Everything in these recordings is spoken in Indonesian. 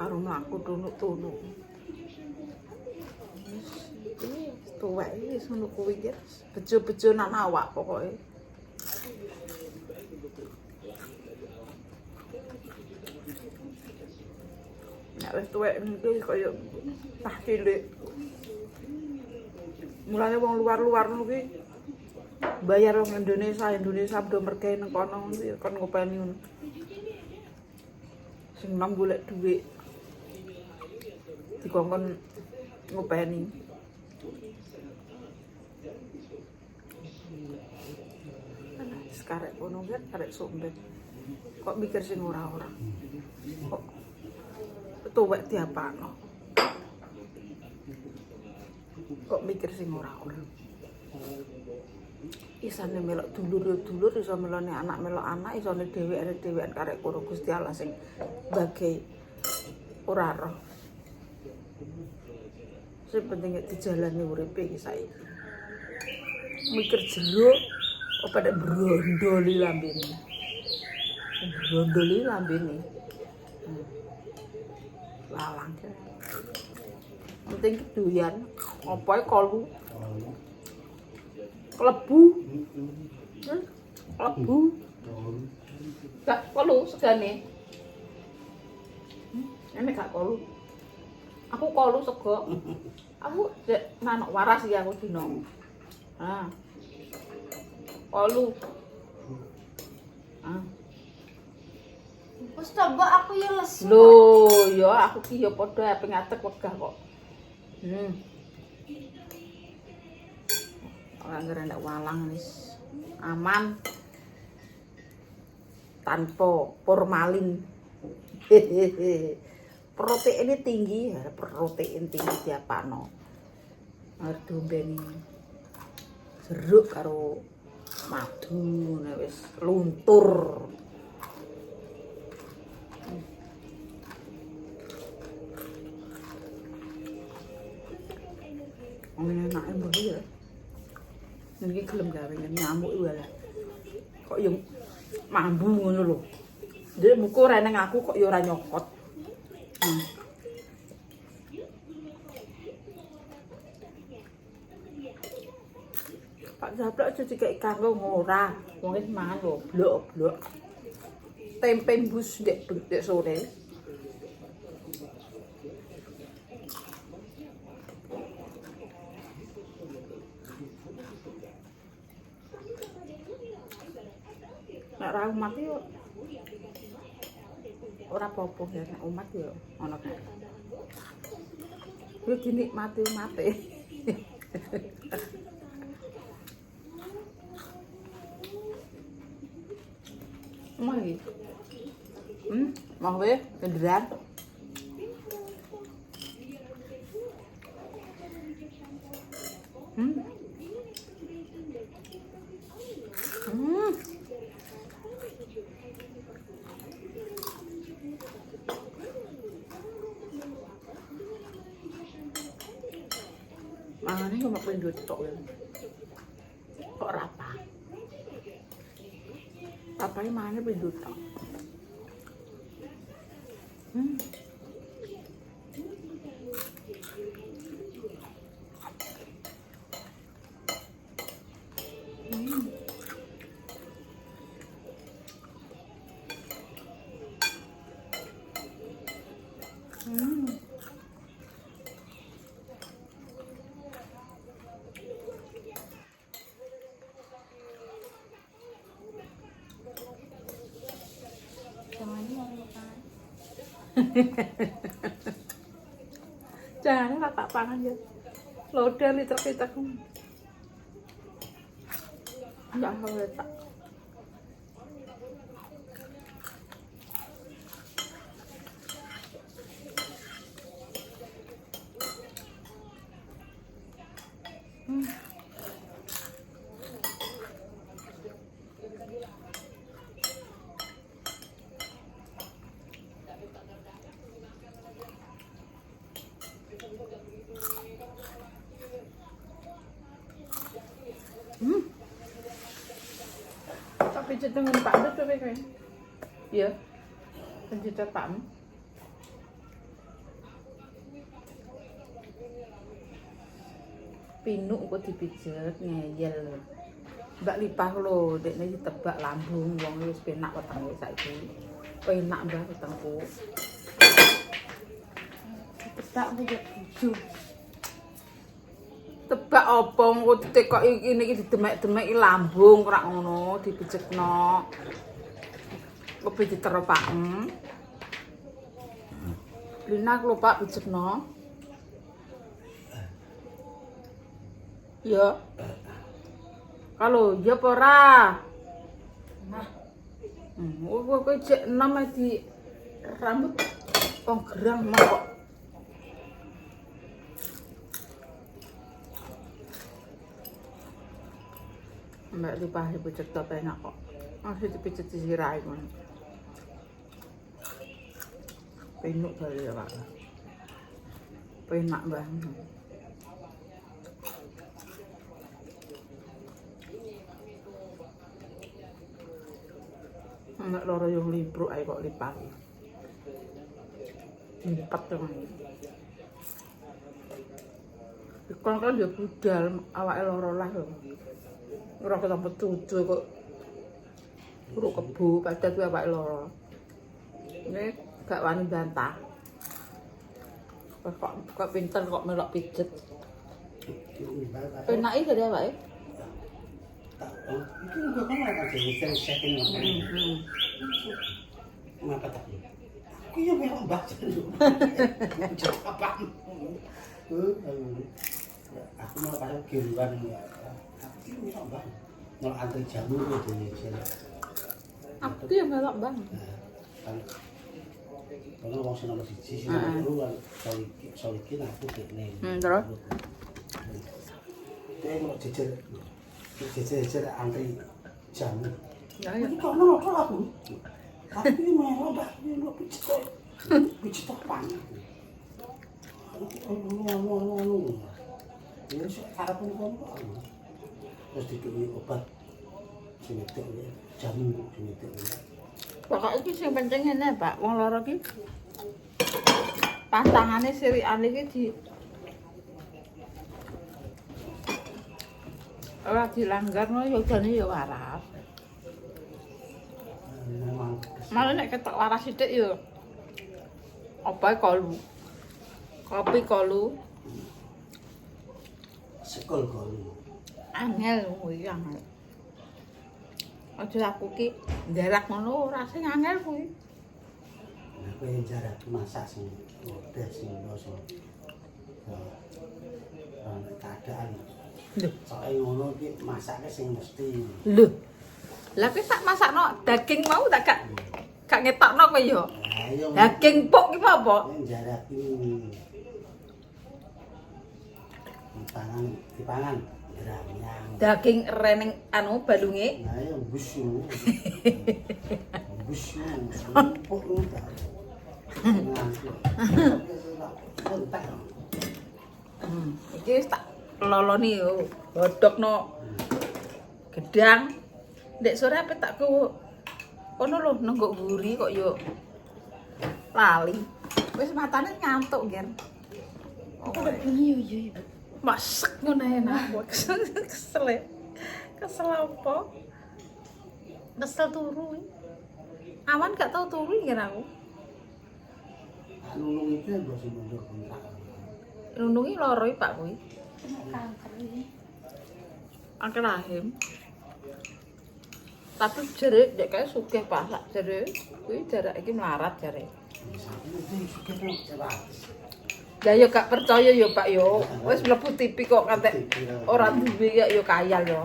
karo mlaku tunuk-tunuk. Iki tuwek iki wis ngono kuwi iki bejo-bejo nang awak pokoke. Nek wis tuwek iki kaya tah cilik. Mulane wong luar-luar ngono ki bayar wong Indonesia do mergawe nang kono kon ngopeni ngono. Sing nom golek dhuwit. Dikongkon ngopeni. Sekarek kono kan karek sombet. Kok mikir sing ora-ora. Kok tuwek diapakno. Kok mikir sing ora-ora. Isane melok dulur-dulur, iso melone anak melok anak, isone dhewekan karek karo Gusti Allah sing bagi ora roh. Sing penting dijalani uripe iki saiki. Mikir jero apa nek brondoli lambene. Brondoli lambene. Lalang. Penting doyan, apa kolu. Klebu. Klebu. Gak kolu segane. Enek gak kolu. Aku kolu sego. Aku manuk waras iki aku dino. Ah. Kolu. Ah. Wes coba aku ya lesu. Lho, ya aku ki ya padha ape ngatek wegah kok. Ora ngerenek walang wis aman. Tanpa formalin. Protein tinggi, protein tinggi diapakno. Arep diombeni jeruk karo madu wis luntur. Ngene enake mbok ya. Niki gelem gawe nyamuk wae. Kok yo mambu ngono lho. Ndek muko ora nang aku kok yo ora nyokot. Pak Jablok aja dikek kanggo ora. Wong wis mangan lho, blok-blok. Tempe bus ndek sore. Nek ra umat yo ora apa-apa ya nek umat yo ana kok. Kuwi dinikmati umate. Mari. Mau weh kendaraan. Mangane cuma pendut tok ya. Kok rapa? Rapane mangane pendut tok. Jangan lah tak pangan ya. Lodel liter-liter. Enggak boleh tak. Tapi dengan Pak Dut kowe. Iya. Penjuta Pak. Pinuk kok dipijet ngeyel. Mbak Lipah lho, dekne ditebak lambung wong wis penak wetenge saiki. Penak Mbak wetengku. Tebak bujuk buju. Tebak apa engko ditekok iki didemek-demeki lambung ora ngono, dipijetno. Kopi diteropaken. Lina lho Pak pijetno. Ya. Kalau ya apa ora? Nah, Kowe cek enom di rambut wong gerang mah kok. Mbak Lipah dipijet to enak kok. Masih dipijet di sirahe ngono. Penuk kali ya, Pak. Penak banget. Nek loro yo libruk ae kok lipat. Lipat teman. Ikon kan yo budal awake loro lah lho. Ora ketemu tuju kok. Uruk kebo padahal kuwi awake loro. Ini gak wani bantah. Kok pinter kok melok pijet. Penake gede awake. Itu juga kan mereka jadi setting apa tadi? Aku yang memang baca dulu. Apa? Aku mau pasang kiruan ya. Aku yang memang bang. Mau antri jamu itu nih sini. Aku yang melok bang. Kalau orang senang siji sih dulu kan solikin aku teknik. Terus? Dia mau jejer antri jamu. Ya ya. Ini kok mau aku? Tapi mau mbak, ini mau pijet apa? Anu. Ini sih harapan kamu. Terus dibeli obat sinetik jamu sinetik. Pokoknya iki sing penting ngene, Pak. Wong loro iki pantangane sirikane iki di ora dilanggar no ya jane ya waras. Malah nek ketok waras sithik ya apa kolu. Kopi kolu. Sekol kolu. Angel kuwi angel. Aja aku ki nderak ngono ora sing angel kuwi. Aku yang jarak masak sing udah sing doso. Keadaan. Lho, Soalnya ngono ki masaknya sing mesti. lho. Lah kowe tak masakno daging mau tak gak ngetokno kowe ya. Ayo. Daging pok ki apa? Yang jarak ini. Dipangan geranyang. Daging reneng anu balunge. Nah, yang busyu. Busyu. Empuk enggak. Entek. Iki wis tak loloni yo, godhogno gedang. Ndek sore ape tak ku kono lho nenggok mburi kok yo lali. Wis matane ngantuk, Ger. iya iya Ibu. Masak ngono enak. Kesel. Kesel apa? Kesel turu. Awan gak tau turu Ger aku. Nulung itu yang masih mundur kontrak. Nundungi loro Pak kuwi. Kena kanker ini. Angkel rahim. Tapi jere dek kae sugih Pak sak jere kuwi jarak iki melarat jare. Itu suka tuh cepat. Lah yo gak percaya yo Pak yo. Wis mlebu TV kok kantek ora duwe ya yo kayal yo.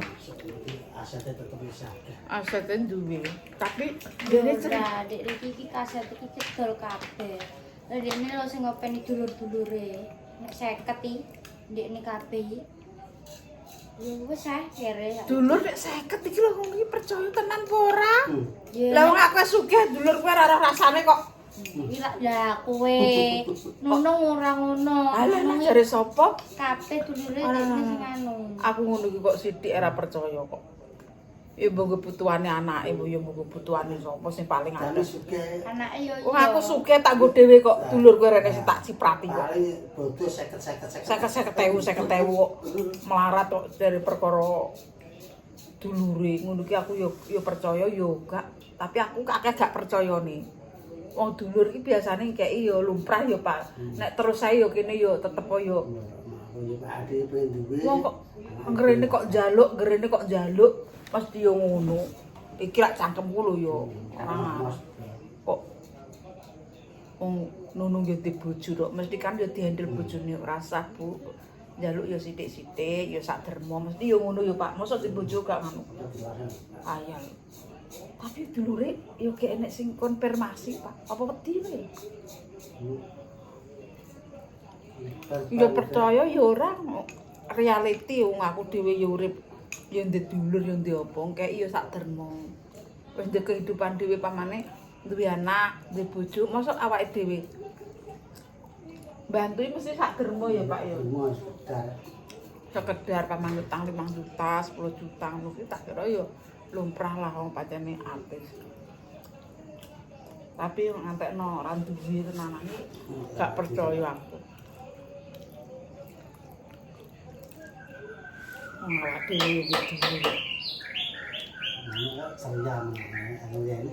Asetnya tetap bisa. Asete duwe. Tapi dene cerita Lah, dek iki kaset iki cedol kabeh. Lah dene lho sing ngopeni dulur-dulure. Nek 50 iki ndekne kabeh iki. Ya wis kere. dulur nek 50 iki lho wong iki percaya tenan apa ora? Ya. Lah wong aku sugih dulur kowe ora rasane kok. Ila lah kowe nunung ora ngono. Alah nek jare sapa? Kabeh dulure dekne sing anu. Aku ngono iki kok sithik ora percaya kok. Ya mbok kebutuhane anake, mbok ya mbok kebutuhane sapa sing paling Jane akeh. sugih. Anake yo Wong aku sugih tak nggo dhewe kok dulur kowe rene sing tak ciprati kok. Paling bodoh 50 50.000 melarat kok dari perkara dulure ngono ki aku yo percaya yo gak, tapi aku akeh gak percayane. Wong dulur iki biasane kei yo lumrah yo Pak. Nek terus saya yo kene yo tetep yo. Wong kok ngrene kok njaluk, mesti yo ngono. Iki lak cangkemku lho yo. Ora kok wong nunung yo di bojo tok, mesti kan yo dihandle bojone ora sah, Bu. Njaluk yo sithik-sithik, yo sak dermo, mesti yo ngono yo Pak. Mosok di bojo gak ngono. Ayal. Tapi dulure yo gek enek sing konfirmasi, Pak. Apa wedi kowe? Yo percaya yo ora reality wong aku dhewe yo urip yo ndek dulur yo ndek apa, kei yo sak dermo. Wis ndek kehidupan dhewe pamane duwe anak, duwe bojo, mosok awake dhewe bantu mesti sak dermo ya Pak ya. Sekedar pamane utang 5 juta, 10 juta ngono ki tak kira ya lumrah lah wong pancene artis. Tapi ngantekno ora duwe tenanane gak percaya aku. Wong awake dhewe iki. Sayang, anu ya ini.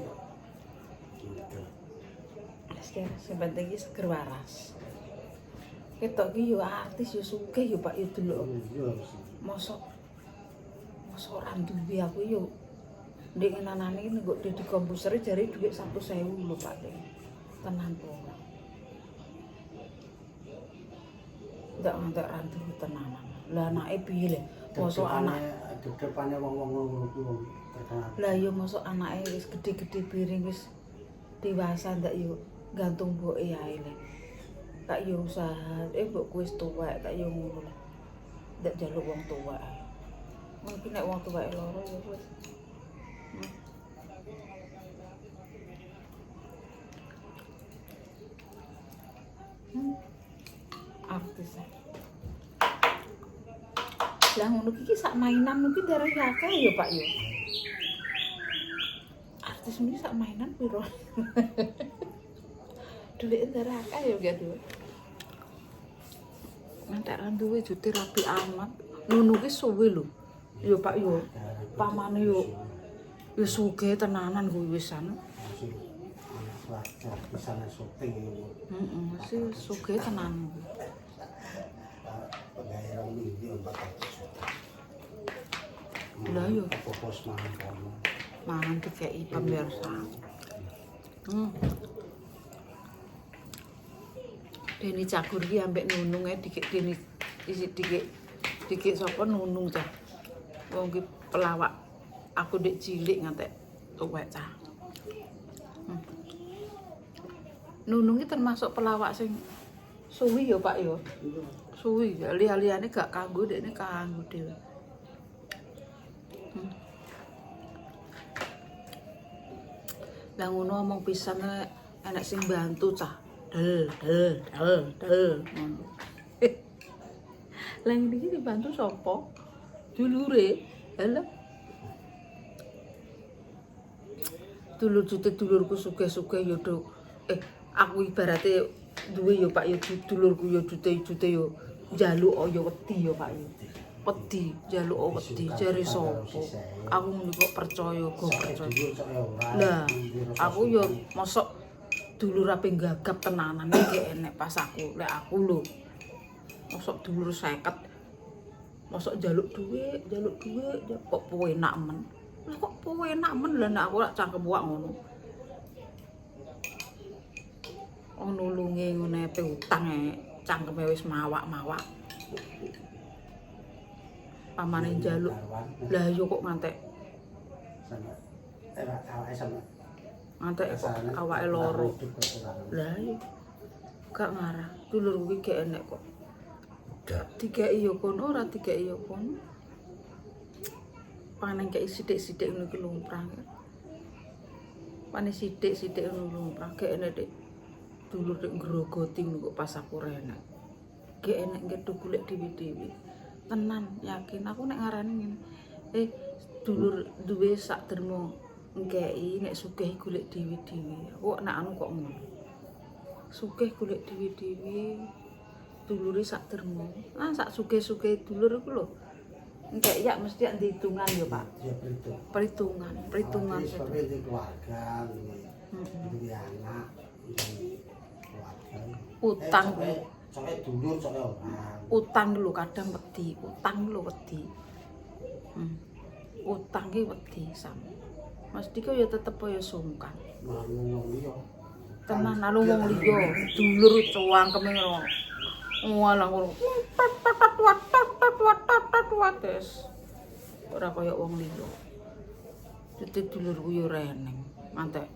Sing penting iki seger waras. Ketok iki yo artis yo sugih yo Pak yo delok. Mosok ora duwe aku yo ndek nanane iki nggo di komputer jare dhuwit 100.000 lho Pak. Tenan po. Ndak ngantek ra duwe tenanan. Lah anake piye le? Mosok anak depane wong-wong ngono kuwi terkenal. Lah yo mosok anake wis gede-gede piring wis dewasa ndak yo gantung mboke ae le. Tak yo usaha, mbokku wis tuwek, tak yo ngono lah. Ndak njaluk wong tuwek ae. Mungkin nek wong tuwek loro ya wis. Artis. Lah ngono iki sak mainan mungkin darah akeh ya Pak yo. Artis ini sak mainan piro? Duit darah akeh ya gitu. Nanti duwe jute rapi amat. Nunu ki suwe lho. Yo Pak yo. Pamane yo sugih tenanan kuwi wisan. Wajar pisane syuting ngono. Heeh, sih sugih tenan. Pegawai video 400 juta. Lah yo Pos mangan kono. mangan dikeki pemirsa. Deni Cagur ki ambek Nunung dikek Deni isi dikek sapa Nunung cah. Wong ki pelawak. Aku ndek cilik ngantek tuwek cah. Nunung ki termasuk pelawak sing suwi ya Pak ya. Suwi ya liyane gak kanggo dekne kanggo dhewe. Lah ngono omong pisan enek sing bantu cah. Del. Ngono. Lah iki dibantu sapa? Dulure. Lah. Dulurku sugih-sugih yo do. Aku ibarate duwe yo Pak yo dulurku yo jute-jute yo njaluk yo wedi yo Pak yo. Wedi, njaluk wedi jare sapa? Aku muni kok percaya, go percaya. Lah, aku yo mosok dulur ape gagap tenanan iki enek pas aku. Lek aku lho. Mosok dulur 50. Mosok njaluk dhuwit kok penak men. Lah kok penak men lah nek aku lak cangkem wak ngono. Nulunge ngene pe utang cangkeme wis mawak-mawak. Pamane njaluk. Lah yo kok ngantek. Ngantek kok awake loro. Lah yo gak ngarah. Dulur kuwi gak enek kok. Dikeki yo kono ora dikeki yo kono. Panen kek sithik-sithik ngono ki lumrah. Panen sithik-sithik ngono lumrah gak enek Dik. Dulur nek ngrogoti ngono kok pas aku renek. Gek enek ngeduk golek dhewe-dhewe. Tenan yakin aku nek ngarani ngene. dulur duwe sak derma ngkei nek sugih golek dhewe-dhewe. Kok nek anu kok ngono. Sugih golek dhewe-dhewe dulure sak derma. Ah sak sugih-sugih dulur iku lho. Ngkei ya mesti ada hitungan ya, Pak. Ya perhitungan. Perhitungan. Sebagai di keluarga, di anak, di keluarga. Utang. Soalnya dulur, soalnya orang. Utang lho kadang wedi, utang lho wedi. Utang ki wedi sam. Mesti kok ya tetep ya sungkan. Ngomong liya. Tenan anu wong liya, dulur cangkeme ngono. Walah ngono. Wates. Ora kaya wong liya. Dadi dulurku ya reneng, ngantek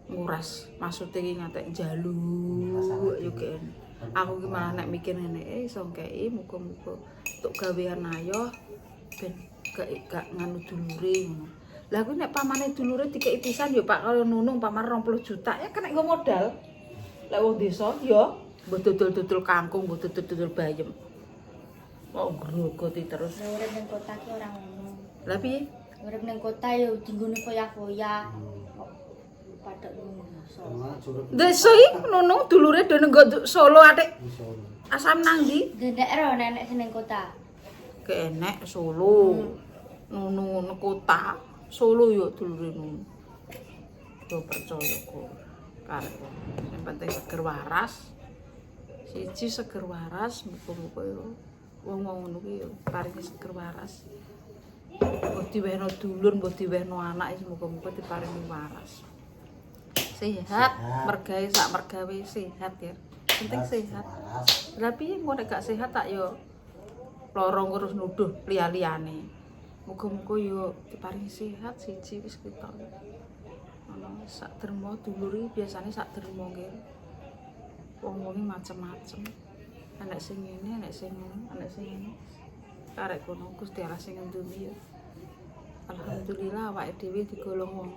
nguras, maksude iki ngantek njaluk yo kene. Aku ki malah nek mikir ngene, iso ngkei muga-muga tuk gawean ayo ben gak nganu dulure ngono. Lah kuwi nek pamane dulure dikeki pisan yo Pak karo nunung pamane 20 juta ya kena nggo modal. Lek wong desa yo mbok dodol-dodol kangkung, mbok dodol-dodol bayem. Mau grogoti terus. Lah urip ning kota ki ora ngono. Lah piye? Urip ning kota ya dinggone foya-foya. Padha ngono. Desa iki nunung dulure do nggo Solo atik. Asam nang ndi? Gendek ro nenek sing ning kota. Kenek Solo. Nunung nang kota. Solo yo dulure nunung. Yo percaya kok. Karep. Sing penting seger waras. Siji seger waras, muga-muga yo wong-wong ngono ki yo paringi seger waras. Mbok diwehno dulur, mbok diwehno anak, muga-muga diparingi waras. Sehat, mergawe sak mergawe sehat ya. Penting sehat. Lah piye engko nek gak sehat tak yo lara ngurus nuduh liya-liyane. Muga-muga yo diparingi sehat siji wis ketok. Ana sak derma dulure biasane sak derma nggih. Wong-wonge macem-macem. Anak sing ngene, anak sing ngono, anak sing ngene. Karek kono Gusti Allah sing ngendumi ya. Alhamdulillah awake dhewe digolong wong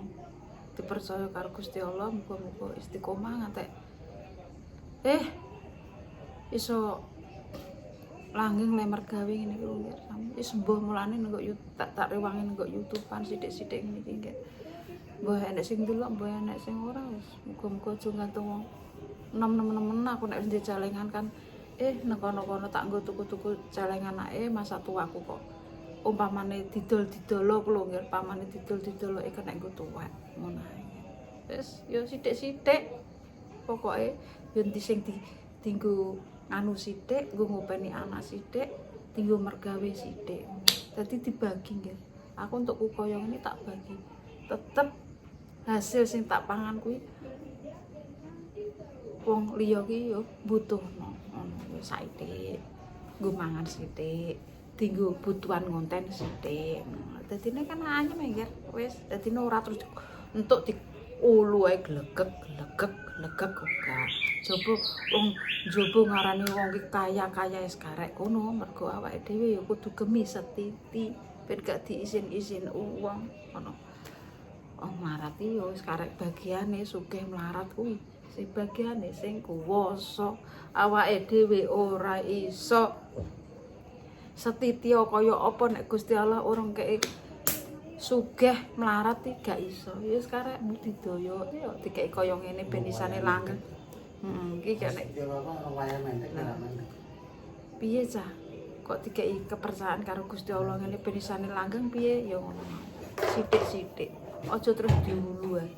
dipercaya karo Gusti Allah, muga-muga istiqomah ngantek iso langgeng le mergawe ngene iki lho. Wis mbuh mulane nenggo tak rewangi nenggo YouTube-an sithik-sithik ngene iki nggih. Mbah enek sing delok, mbah enek sing ora wis muga-muga aja gantung wong. Enem-enem aku nek ndek celengan kan nang kono-kono tak nggo tuku-tuku celengan anake masa tuaku kok. Umpamane didol-didolo ku lho nggih, pamane didol-didolo kena nggo tuwek ngono ae. Wis yo sithik-sithik. Pokoke yo endi sing dienggo anu sithik, nggo ngopeni anak sithik, dienggo mergawe sithik. Dadi dibagi nggih. Aku untuk kukoyong ini tak bagi. Tetep hasil sing tak pangan kuwi wong liya ki yo butuhno ngono wis saithik. Nggo mangan sithik, dienggo butuhan ngonten sithik. Dadine kan anyem nggih wis dadine ora terus entuk di ulu ae glegek ora. Coba wong njaba ngarani wong ki kaya-kaya wis karek kono mergo awake dhewe ya kudu gemi setiti ben gak diisin-isin uang ngono. Oh melarat iki ya wis karek bagiane sugih melarat kuwi. Sing bagiane sing kuwasa awake dhewe ora iso setiti kaya apa nek Gusti Allah orang kei sugih melarat iki gak iso. Ya wis karek budidaya ya dikeki kaya ngene ben isane langgeng. Iki gak nek piye cah kok dikeki kepercayaan karo Gusti Allah ngene ben isane langgeng piye ya ngono. Sithik-sithik. Aja terus diulu ae.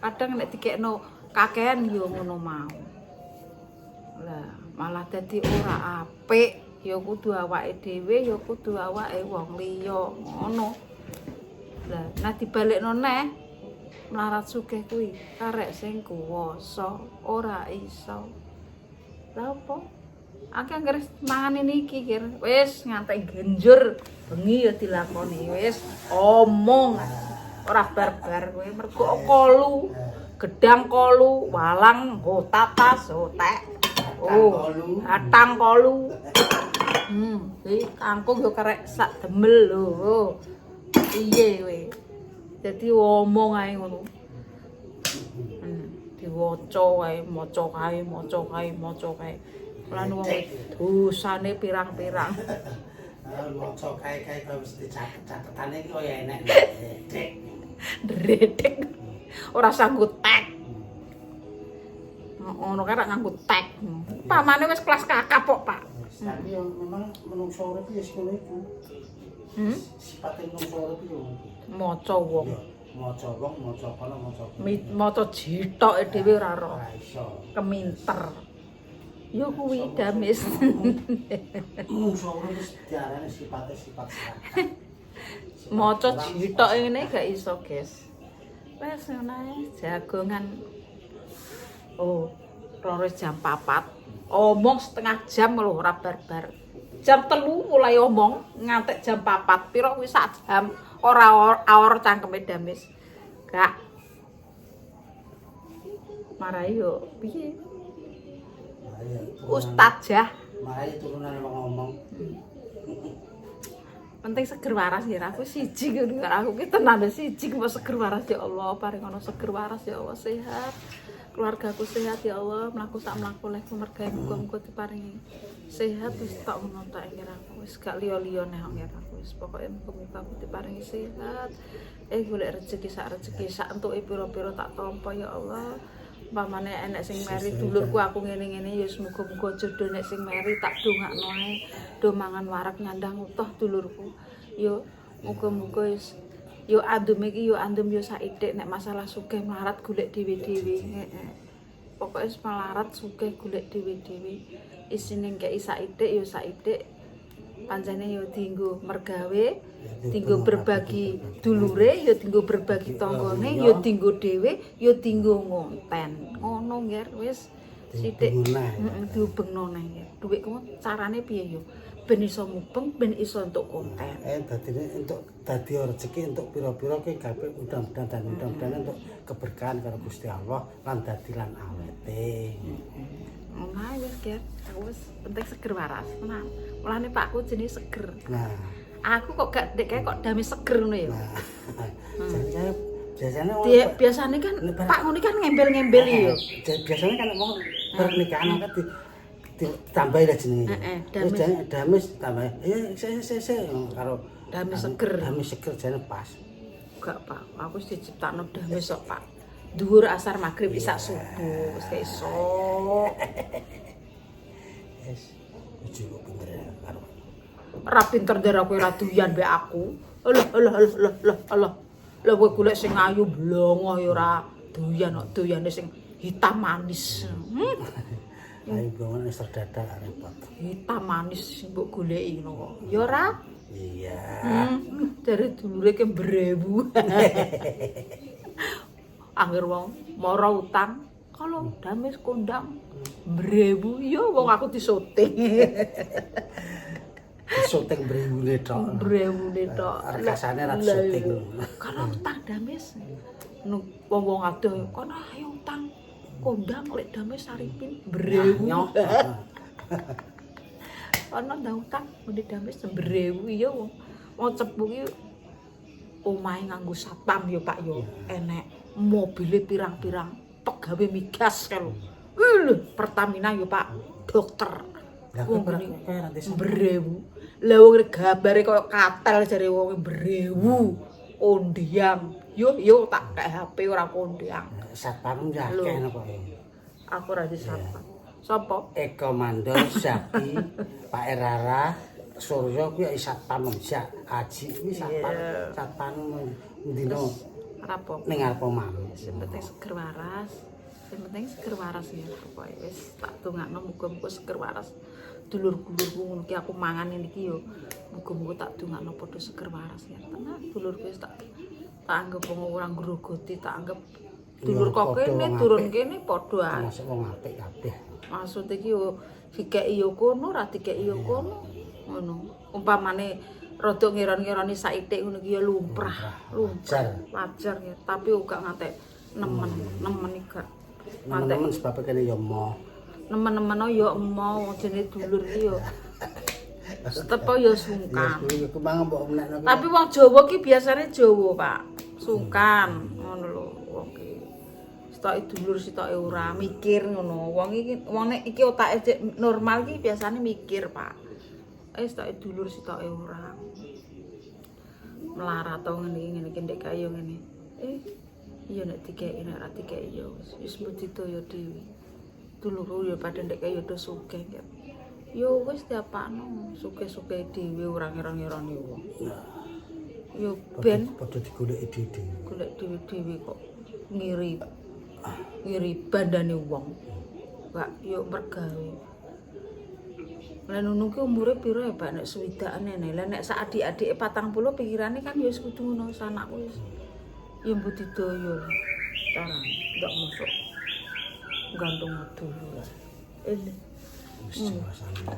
Kadang nek dikekno kakean ya ngono mau. Lah malah dadi ora apik. Ya kudu awake dhewe, ya kudu awake wong liya ngono. Lah nek dibalekno neh melarat sugih kuwi karek sing kuwasa ora iso. Lah apa? Akeh anggere mangan niki kir. Wis ngantek genjur bengi ya dilakoni. Wis omong ora barbar kowe mergo kolu, gedang kolu, walang, tapas, tek. Atang kolu. Iki kangkung yo karek sak demel lho. Piye kowe? Dadi omong ae ngono. Diwaca wae, maca kae. Lan wong dosane pirang-pirang. Maca kae-kae kok mesti catetane iki koyo enek. Dek. Dredek. Ora sanggup tek. Ngono kae rak nganggo tek. Pamane wis kelas kakap kok, Pak. Tapi yang memang menungso urip ya ngono iku. Sipate menungso urip yo. Maca wong. Maca wong, maca kono, maca kono. Maca jitoke dhewe ora ro. Ora iso. Keminter. Yo kuwi damis. Menungso urip wis diarani sipate sipat serakah. Maca jitoke ngene gak iso, guys. Wes ngono ae jagongan. Oh, roro jam 4. Omong setengah jam lho ora barbar. Jam 3 mulai omong ngantek jam 4. Piro kuwi sak jam ora awor cangkeme damis. Gak. Marai yo piye? Ustazah. Marai turunan wong ngomong. Penting seger waras ya aku siji ngono aku ki tenan siji kok seger waras ya Allah paring ono seger waras ya Allah sehat keluargaku sehat ya Allah mlaku sak mlaku lek mergawe muga-muga diparingi sehat wis tak ngono tak ngiraku wis gak liya-liya nek ngiraku wis pokoke muga-muga aku diparingi sehat golek rezeki sak entuke pira-pira tak tampa ya Allah pamane enek sing meri dulurku aku ngene-ngene ya semoga-moga jodoh nek sing meri tak dongakno ae do mangan warak nyandang utuh dulurku yo muga-muga wis yo andum iki yo andum yo saithik nek masalah sugih melarat golek dhewe-dhewe pokoke wis melarat sugih golek dhewe-dhewe isine kei saithik yo saithik pancene yo dienggo mergawe dienggo berbagi dulure yo dienggo berbagi tanggane yo dienggo dhewe yo dienggo ngonten ngono nggih wis sithik diubengno neh dhuwit ku carane piye yo ben iso mubeng ben iso entuk konten Dadine untuk dadi rezeki untuk pira-pira ki gawe mudah-mudahan untuk keberkahan karo Gusti Allah lan dadi lan awete. Nah, wis ger, aku wis penting seger waras, tenan. Mulane Pakku jenenge seger. Nah, aku kok gak dek kok dami seger ngono ya. Biasanya biasane kan Pak ngono kan ngembel-ngembel ya. Biasanya kan wong pernikahan kan ditambahi lah jenenge. Wis damis tambah. Se karo damis seger. Damis seger jane pas. Gak, Pak. Aku wis diciptakno damis kok, Pak. Dhuwur asar magrib isak subuh wis esuk. Wis ojo pinter karo. Ora pinter ndara kowe ora doyan mbek aku. Alah. Lah kowe golek sing ayu blongo ya ora doyan kok doyane sing hitam manis. Ayo blongo wis terdadak repot. Hitam manis sing mbok goleki ngono kok. Ya ora? Iya. Dari dulure ke berebu. Angger wong mara utang kalau damis kondang berebu ya wong aku disoting. Disoting brewune tok. Brewune tok. Rekasane ra disoting. Karena utang damis. Wong-wong adoh kono ayo utang kondang lek damis saripin berebu. Ana ndang utang muni damis berebu ya wong cepu ki omahe nganggo satpam ya Pak ya. Enek mobile pirang-pirang pegawe migas kalau Pertamina yo Pak dokter wong berewu lah wong gambare koyo katel jare wong berewu ondiang yo tak kek HP ora kondiang satpam ya akeh kok aku ora di satpam sapa Eko Mandor Zaki Pak Erara Suryo kuwi satpam jak Aji kuwi satpam ndino apa ning arep omah sing penting seger waras ya pokoke wis tak dongakno muga-muga seger waras dulur-dulurku ngono ki aku mangan iki yo muga-muga tak dongakno padha seger waras ya tenan dulurku wis tak anggap wong ora ngrogoti tak anggap dulur kok kene turun kene padha ae masuk wong apik kabeh maksud iki yo dikeki yo kono ora dikeki yo kono ngono umpamane rada ngiron-ngironi saithik ngono ki ya lumrah wajar ya tapi uga ngantek nemen iki gak nemen sebab kene ya emoh nemen-nemen ya emoh jenenge dulur ki ya tepo ya sungkan tapi wong Jawa ki biasane Jawa Pak sungkan ngono lho wong ki sitoke dulur sitoke ora mikir ngono wong iki wong nek iki otake normal ki biasane mikir Pak sitoke dulur sitoke ora. Melarat to ngene iki ndek kaya ngene. Iya nek dikeki nek ora dikeki ya wis mbudidaya dhewe. Dulur ya padha ndek kaya do sugih kan. Yo wis diapakno, sugih-sugih dhewe ora ngira-ngirani wong. Yo ben padha digoleki dhewe. Golek dhewe-dhewe kok ngiri bandane wong. Pak yo mergawe. Lah nunu ki umure piro ya Pak nek suwidakane nek. Lah nek sak adik-adike 40 pikirane kan ya wis kudu ngono sanakku wis. Ya mbudidaya. Carane ndak mosok gantung dulu. Wis rasane.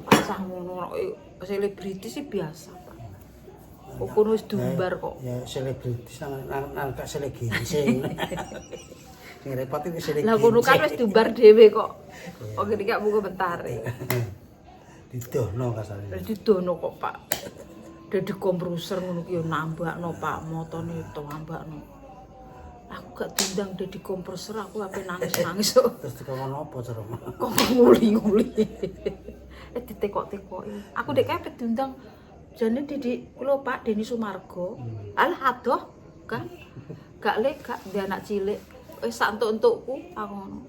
Pasang ngono selebritis sih biasa, Pak. Kono wis dumbar kok. Ya selebritis nang gak seleginsing. Sing repot iki seleginsing. Lah kono kan wis dumbar dhewe kok. Oke iki gak buku bentar. Didono kasane. Didono kok, Pak. Dadi kompreser ngono ki yo nambakno, Pak. Motone tambakno. Aku gak diundang dadi kompreser, aku ape nangis-nangis kok. Terus dikon apa cara? Kok nguli-nguli. Ditekok-tekoki. Aku dek kae diundang jane Didik kula Pak Deni Sumargo. Alah adoh kan. Gak gak di anak cilik. Wis sak entuk-entukku aku ngono.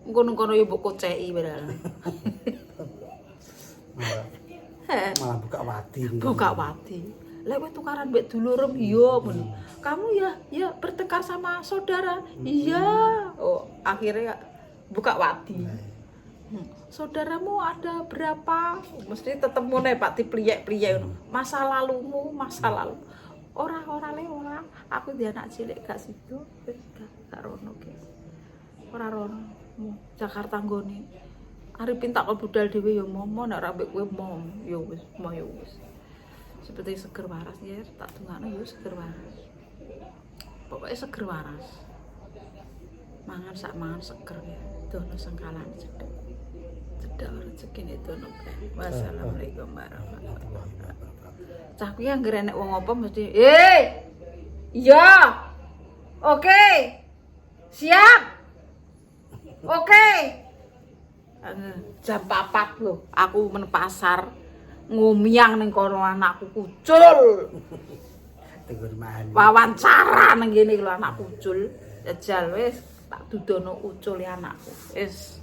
Ngono-ngono yo mbok koceki padahal. Malah buka wati. Buka wati. Lek kowe tukaran mbek dulurem iya men. Kamu ya bertengkar sama saudara. Iya. Oh, akhirnya buka wati. Saudaramu ada berapa? Mesti tetemu nih Pak dipliyek-pliyek ngono. Masa lalumu, masa lalu. Ora le ora. Aku di anak cilik gak situ, gak rono ki. Ora rono. Jakarta nggone. Arepin tak budal dhewe ya momo nek ora mbek kowe mom. Ya wis, mo ya wis. Seperti seger waras ya, tak dungakno ya seger waras. Pokoknya seger waras. Mangan sak mangan seger ya. Dono sengkalan cedhek. Cedhek rezekine dono ben. Wassalamualaikum warahmatullahi wabarakatuh. Cah kuwi anggere nek wong apa mesti, iya. Oke. Siap. Oke. Jam 4 lho, aku men pasar ngumiang ning kono anakku kucul. Tegur mani. Wawancara ning kene lho anak kucul. Jajal wis tak dudono ucule anakku. Wis